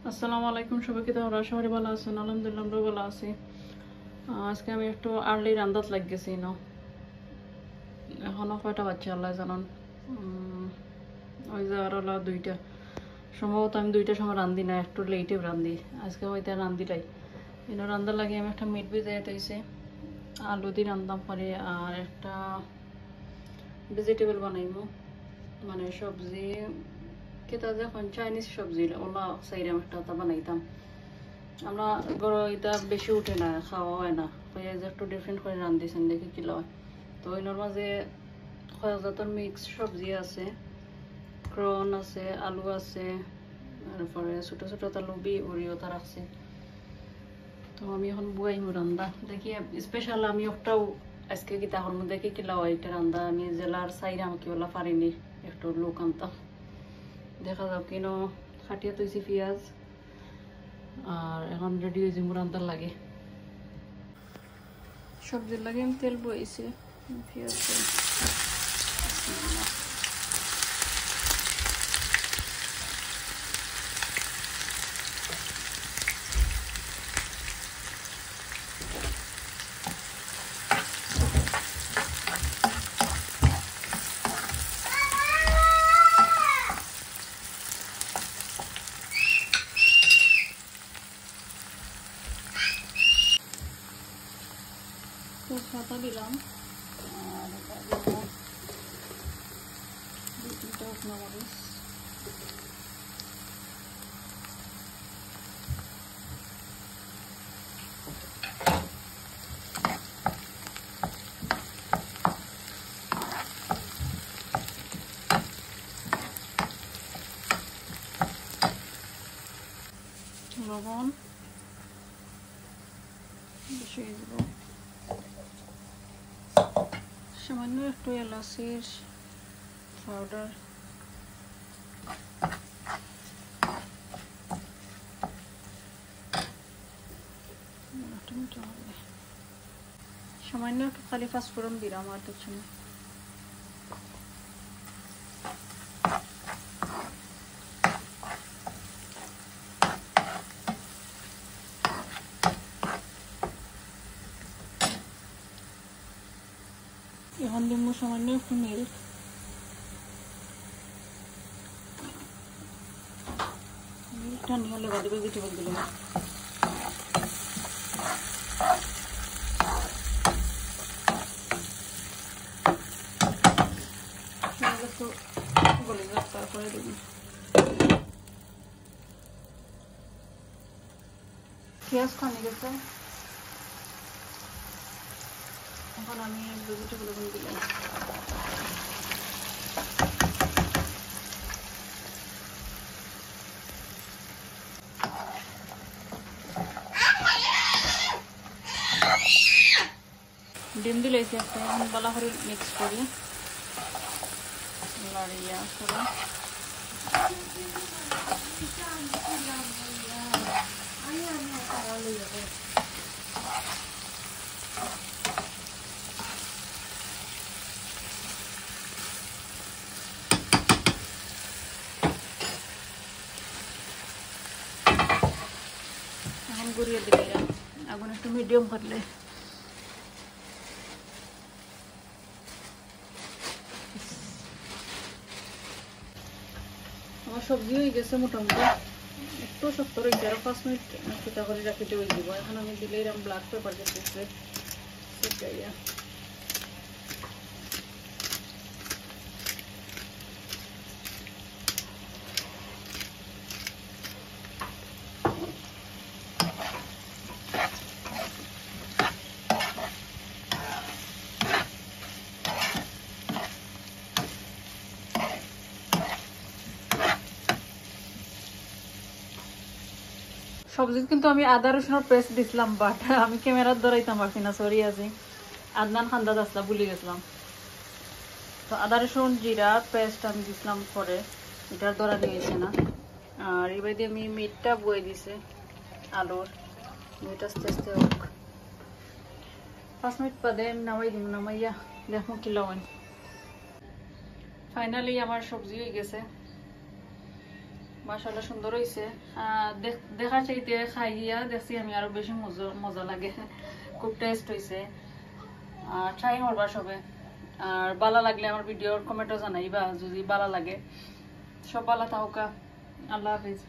আসসালামু আলাইকুম সবাইকে। তোমরা সবাই ভালো আছেন? আলহামদুলিল্লাহ আমরা ভালো আছি। আজকে আমি একটু আর্লি রান্দাত লাগতেছি না, এখনো কয়টা বাচ্চা আল্লাহ জানান। ওই যে আর হলো দুইটা, সম্ভবত আমি দুইটার সময় রান্ধি না, একটু লেটে রান্ধি। আজকে হয়তো রান্ধিটাই এনে রান্দার লাগে আমি একটা মিট ভিজাই তৈছে, আলু দিয়ে রান্ধাম পারি, আর একটা ভেজিটেবল বানাইমো, মানে সবজি কেতা যখন চাইনিজ সবজি ওলা সাইরাম একটা বানাইতাম। আমরা এটা বেশি উঠে না, খাওয়া হয় না, যে একটু ডিফারেন্ট করে রান্ধিছেন দেখি কি লয়। তো এর মাঝে কয়েকজাতের মিক্স সবজি আছে, ক্রন আছে, আলু আছে, তারপরে ছোটো ছোটো লুবি উড়িও রাখছি। তো আমি এখন বুয়াইমু রান্দা দেখি স্পেশাল। আমি একটাও আজকে কি তাহলে মধ্যে দেখি কি লয় এটা রান্দা। আমি জেলার সাইরা আমাকে ওলা পারিনি, একটু লোক আনতাম। দেখা যাক কেন খাটিয়া তৈছি পেঁয়াজ, আর এখন রেডি হয়েছে মুরান্দার লাগে। সবজির লাগে আমি তেল বইছি, পেঁয়াজ তেজপাতা দিলাম, আর দুই তিনটা শুকনো মরিচ, লবণ বেশি দিব, সামান্য একটু এলাচির পাউডার, সামান্য একটু খালি পাঁচফোড়ন দিলাম, আর কিছু না। এখন দিব সামান্য একটু মিল্ক, মিল্কটা নিয়ে হলে বাদে ভেজিটেবল দিলাম। একটু গলে যাক, তারপরে দিব পেঁয়াজ খানি গেছে। এখন আমি ভেজিটেবল দিলাম, ডিম দিলেছি একটা, এখন বালা করে মিক্স করে লাড়িয়া করে এখন গুঁড়িয়ে দিলে আগুন একটু মিডিয়াম করলে। আমার সবজি হয়ে গেছে মোটামুটি, একটু শক্ত রয়েছে, আরো 5 মিনিট সেটা করে রাখিতে হয়ে দিব। এখন আমি দিলে এরকম ব্ল্যাক পেপার দিতেছে সেটাইয়া। সবজি কিন্তু আমি আদা রসুনের পেস্ট দিছিলাম, বাট আমি ক্যামেরার ধরাইতাম পারছি না, সরি আছি। আদনান খান্দাজ আসলা ভুলে গেছিলাম। তো আদা রসুন জিরা পেস্ট আমি দিছিলাম পরে, এটার ধরা নিয়েছে না। আর এবার দিয়ে আমি মিটটা বয়ে দিছে আলুর, মিট আস্তে আস্তে হোক। 5 মিনিট বাদে নামাই দিব, নামাইয়া দেখো কি লবণ। ফাইনালি আমার সবজি হয়ে গেছে। মাশাআল্লাহ সুন্দর হয়েছে। দেখার চাইতে খাইয়া দেখছি আমি আরো বেশি মজা লাগে, খুব টেস্ট হয়েছে। আর ট্রাই করবা সবে। আর ভালো লাগলে আমার ভিডিওর কমেন্টও জানাইবা যদি ভালো লাগে। সব ভালো থাকা, আল্লাহ হাফিজ।